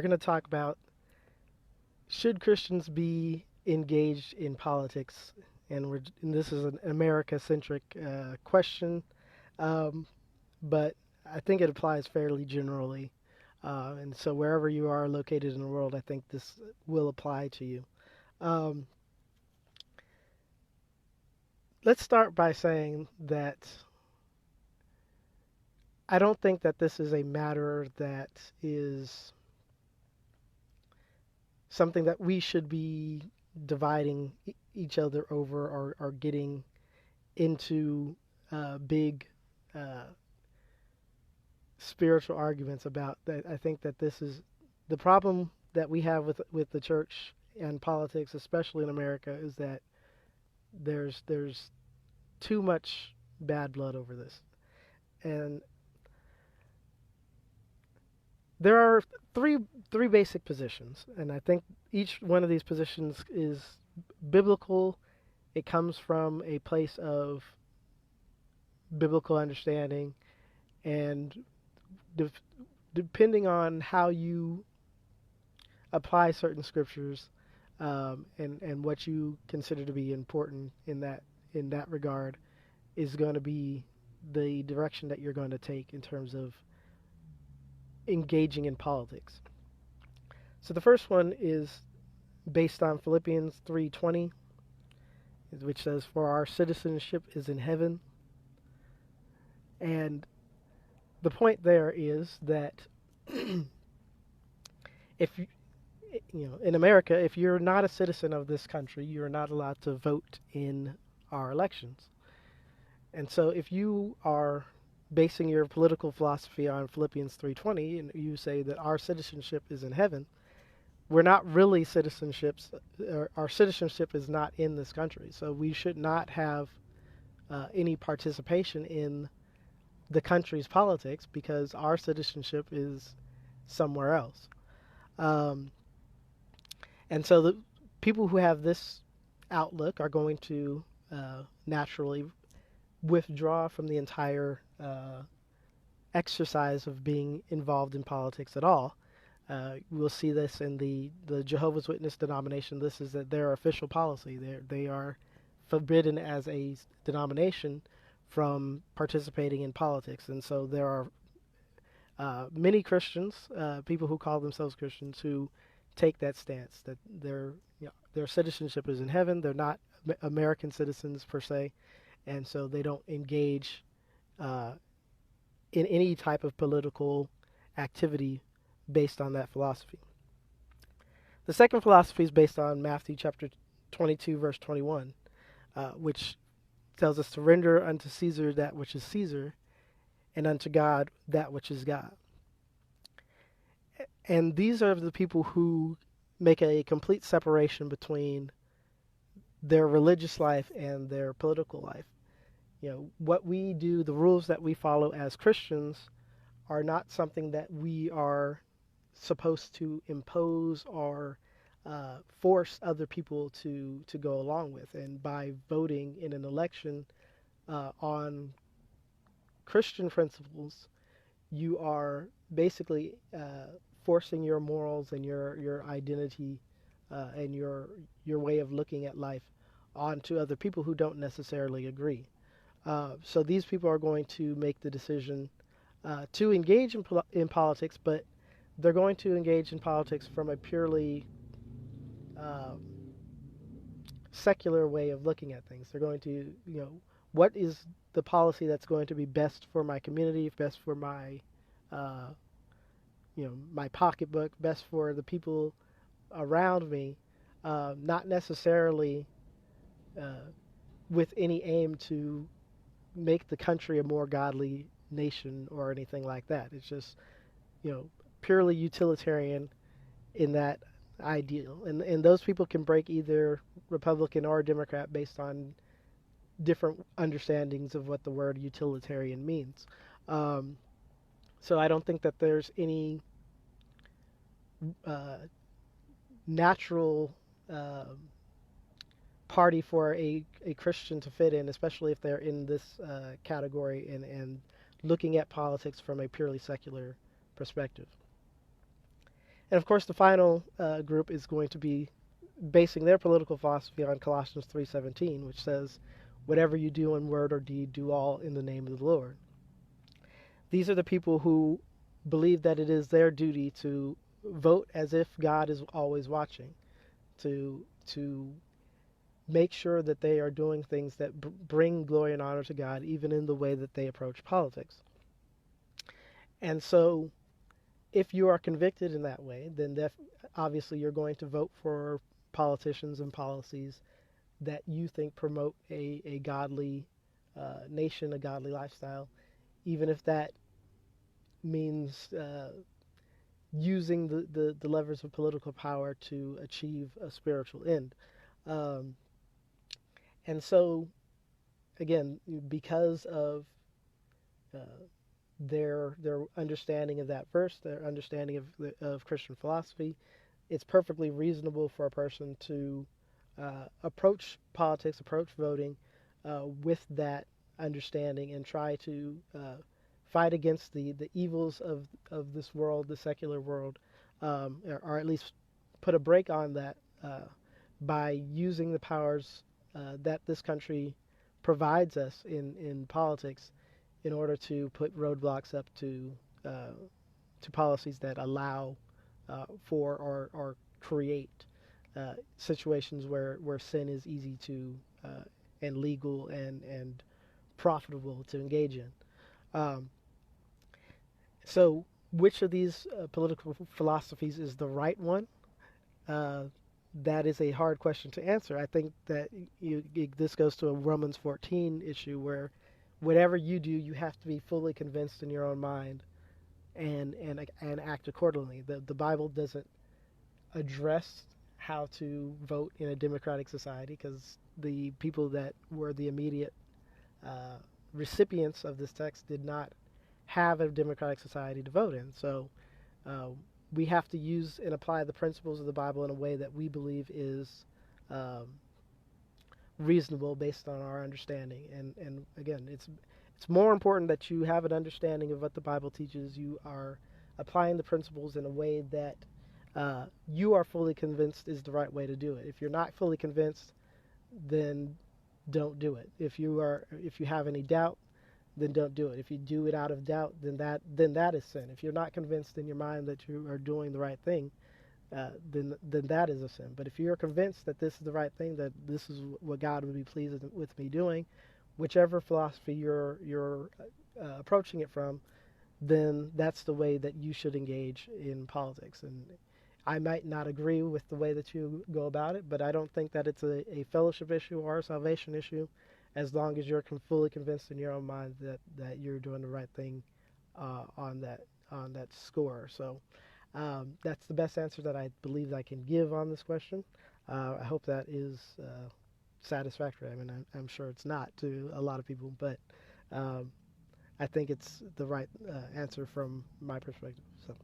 going to talk about should Christians be engaged in politics, and this is an America-centric question, um, but I think it applies fairly generally. And so wherever you are located in the world, I think this will apply to you. Um, let's start by saying that I don't think that this is a matter that is something that we should be dividing each other over or getting into big uh, spiritual arguments about. That I think that this is the problem that we have with the church and politics, especially in America, is that there's too much bad blood over this. And there are three three basic positions, and I think each one of these positions is biblical. It comes from a place of biblical understanding, and de- depending on how you apply certain scriptures, and what you consider to be important in that regard, is going to be the direction that you're going to take in terms of engaging in politics. So the first one is based on Philippians 3:20, which says, "For our citizenship is in heaven." And the point there is that if in America, if you're not a citizen of this country, you're not allowed to vote in our elections. And so if you are basing your political philosophy on Philippians 3:20 and you say that our citizenship is in heaven, we're not really citizenships. Our citizenship is not in this country, so we should not have any participation in the country's politics because our citizenship is somewhere else. Um, and so the people who have this outlook are going to naturally withdraw from the entire exercise of being involved in politics at all. We'll see this in the Jehovah's Witness denomination. This is their official policy. They are forbidden as a denomination from participating in politics. And so there are many Christians, people who call themselves Christians, who take that stance that their citizenship is in heaven. They're not American citizens per se, and so they don't engage uh, in any type of political activity based on that philosophy. The second philosophy is based on Matthew chapter 22, verse 21, which tells us to render unto Caesar that which is Caesar, and unto God that which is God. And these are the people who make a complete separation between their religious life and their political life. What we do, the rules that we follow as Christians, are not something that we are supposed to impose or force other people to go along with. And by voting in an election on Christian principles, you are basically forcing your morals and your identity and your way of looking at life onto other people who don't necessarily agree. So these people are going to make the decision to engage in politics, but they're going to engage in politics from a purely uh, secular way of looking at things. They're going to, what is the policy that's going to be best for my community, best for my, uh, my pocketbook, best for the people around me, not necessarily uh, with any aim to make the country a more godly nation or anything like that. It's just, you know, purely utilitarian in that ideal. And those people can break either Republican or Democrat based on different understandings of what the word utilitarian means. Um, so I don't think that there's any uh, natural party for a Christian to fit in, especially if they're in this category and looking at politics from a purely secular perspective. And of course, the final group is going to be basing their political philosophy on Colossians 3:17, which says, "Whatever you do in word or deed, do all in the name of the Lord." These are the people who believe that it is their duty to vote as if God is always watching, to make sure that they are doing things that bring glory and honor to God, even in the way that they approach politics. And so, if you are convicted in that way, then obviously you're going to vote for politicians and policies that you think promote a godly nation, a godly lifestyle, even if that means using the levers of political power to achieve a spiritual end. Um, and so, again, because of uh, their understanding of that verse, their understanding of Christian philosophy, it's perfectly reasonable for a person to approach politics, approach voting with that understanding, and try to fight against the evils of this world, the secular world, or at least put a break on that by using the powers that this country provides us in politics in order to put roadblocks up to policies that allow for or create situations where sin is easy to and legal and profitable to engage in. Um, so, which of these political philosophies is the right one? Uh, that is a hard question to answer. I think that this goes to a Romans 14 issue where whatever you do, you have to be fully convinced in your own mind and act accordingly. The Bible doesn't address how to vote in a democratic society because the people that were the immediate uh, recipients of this text did not have a democratic society to vote in. So uh, we have to use and apply the principles of the Bible in a way that we believe is um, reasonable based on our understanding. And again, it's more important that you have an understanding of what the Bible teaches. You are applying the principles in a way that you are fully convinced is the right way to do it. If you're not fully convinced, then don't do it. If you have any doubt, then don't do it. If you do it out of doubt, then that is sin. If you're not convinced in your mind that you are doing the right thing, then that is a sin. But if you're convinced that this is the right thing, that this is what God would be pleased with me doing, whichever philosophy you're approaching it from, then that's the way that you should engage in politics. And I might not agree with the way that you go about it, but I don't think that it's a fellowship issue or a salvation issue, as long as you're fully convinced in your own mind that you're doing the right thing on that score. So that's the best answer that I believe I can give on this question. I hope that is satisfactory. I mean, I'm sure it's not to a lot of people, but um, I think it's the right answer from my perspective. So.